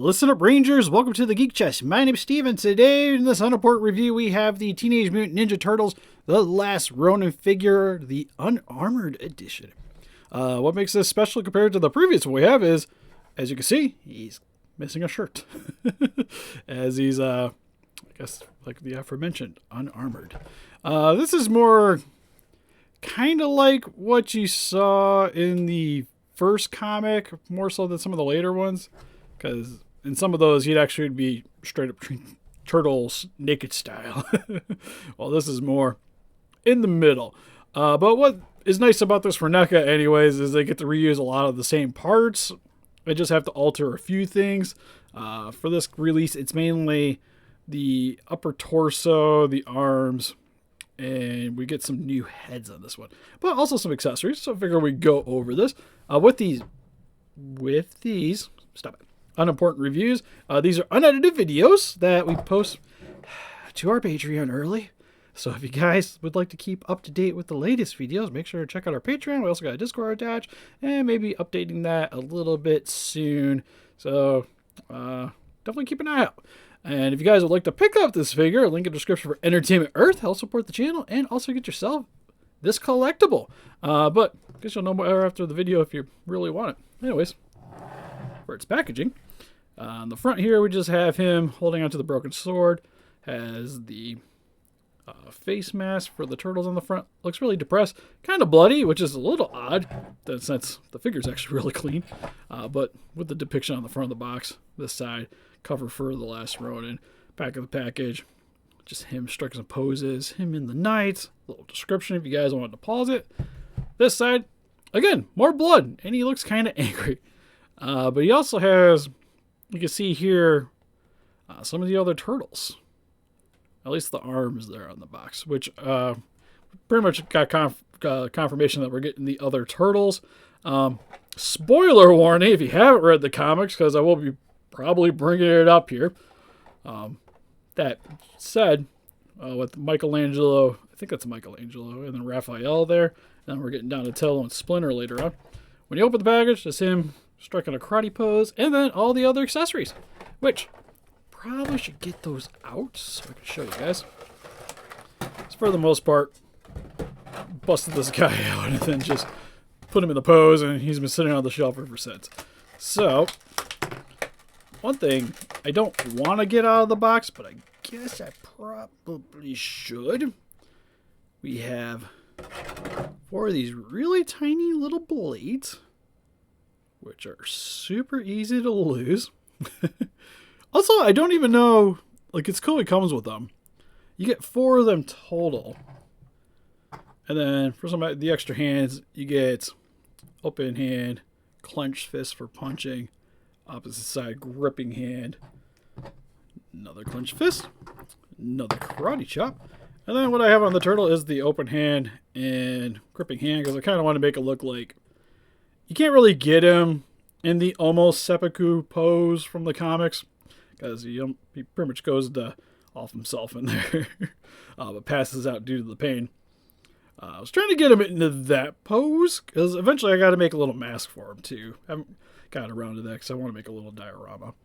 Listen up, Rangers. Welcome to the Geek Chest. My name's Steve, and today in this Unimportant review, we have the Teenage Mutant Ninja Turtles, the Last Ronin figure, the Unarmored edition. What makes this special compared to the previous one we have is, as you can see, he's missing a shirt. As he's, I guess, like the aforementioned, unarmored. This is more kind of like what you saw in the first comic, more so than some of the later ones. Because in some of those, he'd actually be straight up Turtles naked style. Well, this is more in the middle. But what is nice about this for NECA anyways is they get to reuse a lot of the same parts. They just have to alter a few things. For this release, it's mainly the upper torso, the arms, and we get some new heads on this one. But also some accessories, so I figure we go over this. With these, stop it. Unimportant reviews. These are unedited videos that we post to our Patreon early. So if you guys would like to keep up to date with the latest videos, make sure to check out our Patreon. We also got a Discord attached, and maybe updating that a little bit soon. So definitely keep an eye out. And if you guys would like to pick up this figure, link in the description for Entertainment Earth. Help support the channel and also get yourself this collectible. But I guess you'll know more after the video if you really want it. Anyways, for its packaging. On the front here, we just have him holding onto the broken sword. Has the face mask for the turtles on the front. Looks really depressed. Kind of bloody, which is a little odd, since the figure's actually really clean. But with the depiction on the front of the box, this side, cover for the Last Ronin. Back of the package, just him striking some poses. Him in the night. Little description if you guys wanted to pause it. This side, again, more blood. And he looks kind of angry. But he also has... You can see here some of the other turtles. At least the arms there on the box, which pretty much got confirmation that we're getting the other turtles. Spoiler warning if you haven't read the comics, because I will be probably bringing it up here. That said, with Michelangelo, I think that's Michelangelo, and then Raphael there. And then we're getting down to Tello and Splinter later on. When you open the package, it's him striking a karate pose, and then all the other accessories, which probably should get those out so I can show you guys. So for the most part, busted this guy out and then just put him in the pose, and he's been sitting on the shelf ever since. So, one thing I don't want to get out of the box, but I guess I probably should. We have 4 of these really tiny little blades, which are super easy to lose. Also, I don't even know, like, it's cool it comes with them. You get 4 of them total. And then for some of the extra hands, you get open hand, clenched fist for punching, opposite side gripping hand, another clenched fist, another karate chop. And then what I have on the turtle is the open hand and gripping hand, because I kind of want to make it look like you can't really get him in the almost seppuku pose from the comics, because he pretty much goes to off himself in there, but passes out due to the pain. I was trying to get him into that pose, because eventually I got to make a little mask for him too. I haven't got around to that, because I want to make a little diorama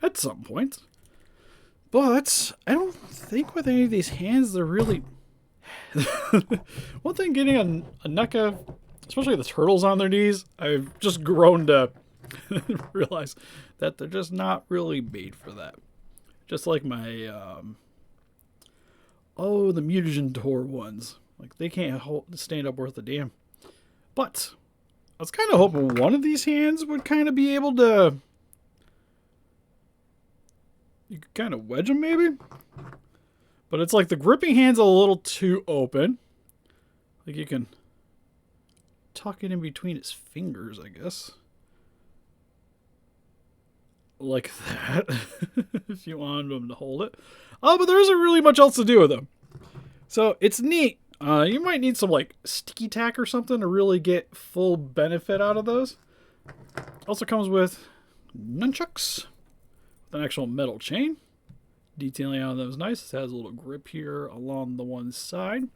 at some point. But I don't think with any of these hands they're really... One thing getting a NECA, especially the turtles on their knees, I've just grown to realize that they're just not really made for that. Just like my, the Mutant ones. Like, they can't stand up worth a damn. But I was kind of hoping one of these hands would kind of be able to... You could kind of wedge them, maybe? But it's like the gripping hand's a little too open. Like, you can tuck it in between his fingers, I guess. Like that. If you wanted him to hold it. But there isn't really much else to do with them. So, it's neat. You might need some, like, sticky tack or something to really get full benefit out of those. Also comes with nunchucks. With an actual metal chain. Detailing on those nice. It has a little grip here along the one side.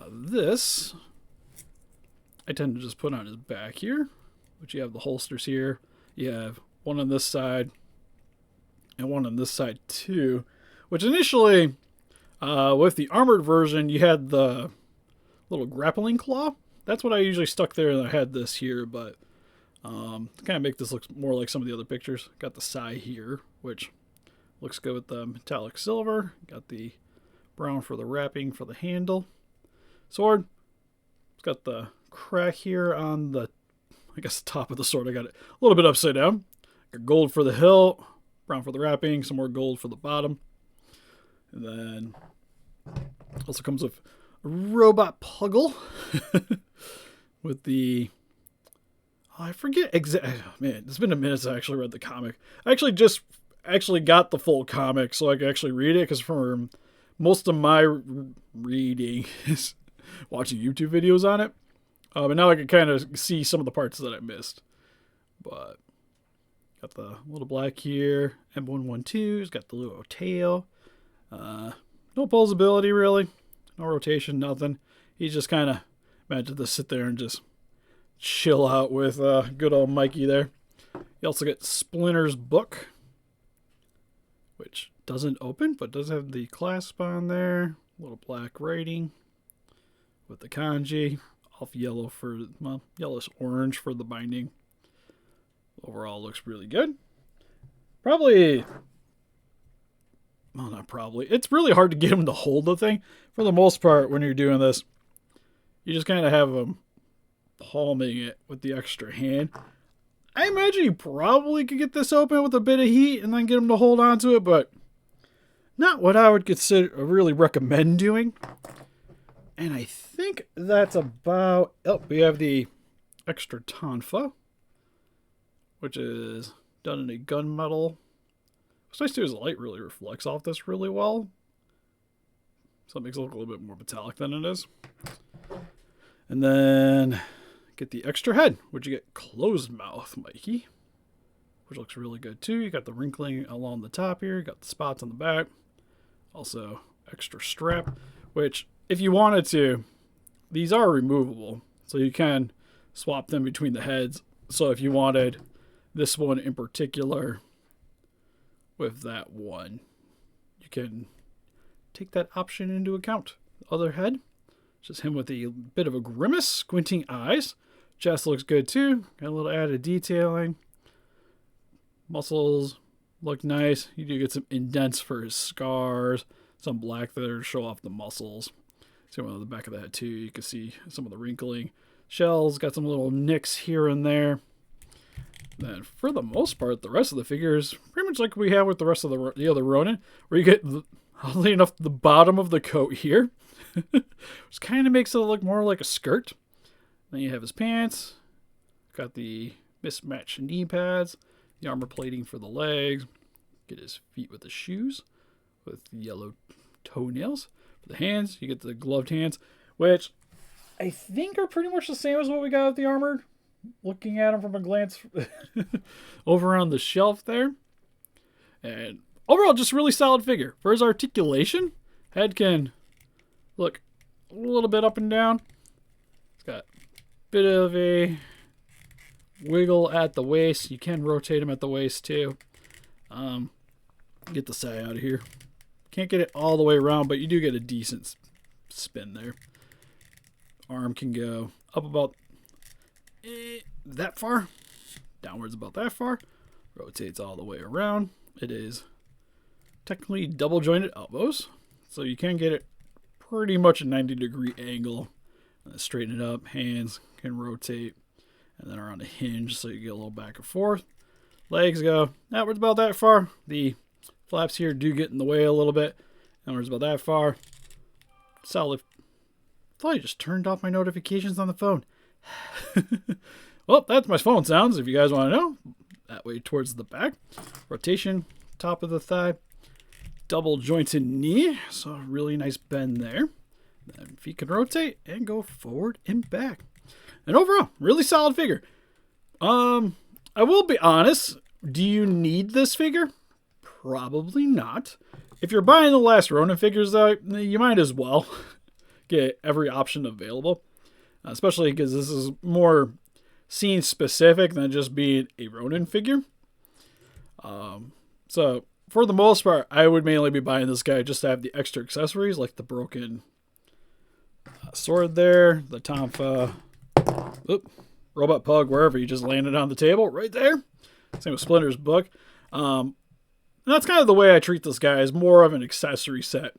This, I tend to just put on his back here. Which you have the holsters here. You have one on this side, and one on this side too. Which initially, with the armored version, you had the little grappling claw. That's what I usually stuck there, and I had this here, but to kind of make this look more like some of the other pictures. Got the sai here, which looks good with the metallic silver. Got the brown for the wrapping for the handle. Sword, it's got the crack here on the, I guess, the top of the sword. I got it a little bit upside down. Got gold for the hilt, brown for the wrapping, some more gold for the bottom. And then also comes with a robot puggle with the, I forget exactly, man, it's been a minute since I actually read the comic. I actually just got the full comic so I could actually read it, because for most of my reading is watching YouTube videos on it. And now I can kind of see some of the parts that I missed. But got the little black here, M112's got the little tail. No pulsability really, no rotation, nothing. He's just kind of meant to sit there and just chill out with good old Mikey there. You also get Splinter's book, which doesn't open, but does have the clasp on there. Little black writing with the kanji. Off yellow for, well, yellowish orange for the binding. Overall looks really good. Probably, well, not probably. It's really hard to get him to hold the thing. For the most part, when you're doing this, you just kind of have him palming it with the extra hand. I imagine you probably could get this open with a bit of heat and then get him to hold on to it, but not what I would consider or really recommend doing. And I think that's about, oh, we have the extra tonfa, which is done in a gunmetal. What's nice too is the light really reflects off this really well. So it makes it look a little bit more metallic than it is. And then get the extra head, which you get closed mouth Mikey, which looks really good too. You got the wrinkling along the top here, you got the spots on the back. Also extra strap, which if you wanted to, these are removable. So you can swap them between the heads. So if you wanted this one in particular with that one, you can take that option into account. The other head, just him with a bit of a grimace, squinting eyes. Chest looks good too. Got a little added detailing. Muscles look nice. You do get some indents for his scars. Some black there to show off the muscles. See one on the back of the head too. You can see some of the wrinkling. Shells got some little nicks here and there. Then for the most part, the rest of the figure is pretty much like we have with the rest of the other Ronin, where you get, oddly enough, the bottom of the coat here, which kind of makes it look more like a skirt. Then you have his pants. Got the mismatched knee pads, the armor plating for the legs. Get his feet with the shoes with yellow toenails. For the hands, you get the gloved hands, which I think are pretty much the same as what we got with the armored. Looking at them from a glance over on the shelf there. And overall, just really solid figure. For his articulation, head can look a little bit up and down. It's got a bit of a wiggle at the waist. You can rotate him at the waist too. Get the sai out of here. Can't get it all the way around, but you do get a decent spin there. Arm can go up about that far, downwards about that far, rotates all the way around. It is technically double jointed elbows, so you can get it pretty much a 90-degree angle. Straighten it up, hands can rotate, and then around a hinge, so you get a little back and forth. Legs go outwards about that far. The flaps here do get in the way a little bit. Outwards about that far. Solid. I thought I just turned off my notifications on the phone. Well, that's my phone sounds, if you guys want to know. That way towards the back. Rotation, top of the thigh. Double jointed knee, so a really nice bend there. Then feet can rotate and go forward and back. And overall, really solid figure. I will be honest, do you need this figure? Probably not. If you're buying the Last Ronin figures, though, you might as well get every option available. Especially because this is more scene specific than just being a Ronin figure. So for the most part, I would mainly be buying this guy just to have the extra accessories, like the broken sword there, the Tonfa, robot pug, wherever you just landed on the table, right there. Same with Splinter's book. And that's kind of the way I treat this guy, as more of an accessory set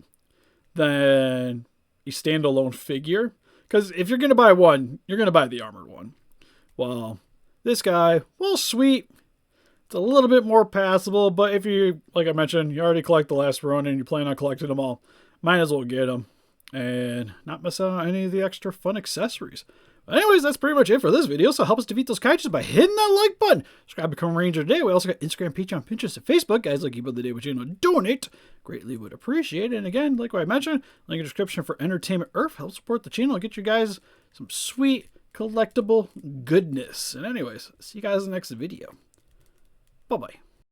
than a standalone figure. Because if you're going to buy one, you're going to buy the armored one. Well, this guy, well, sweet. It's a little bit more passable, but if you, like I mentioned, you already collect the Last Ronin and you plan on collecting them all, might as well get them and not miss out on any of the extra fun accessories. But anyways, that's pretty much it for this video. So help us defeat those kaijus by hitting that like button. Subscribe, become a ranger today. We also got Instagram, Patreon, Pinterest, and Facebook. Guys, like keep up the day with you and donate. Greatly would appreciate it. And again, like what I mentioned, link in the description for Entertainment Earth. Help support the channel and get you guys some sweet collectible goodness. And anyways, see you guys in the next video. Bye-bye.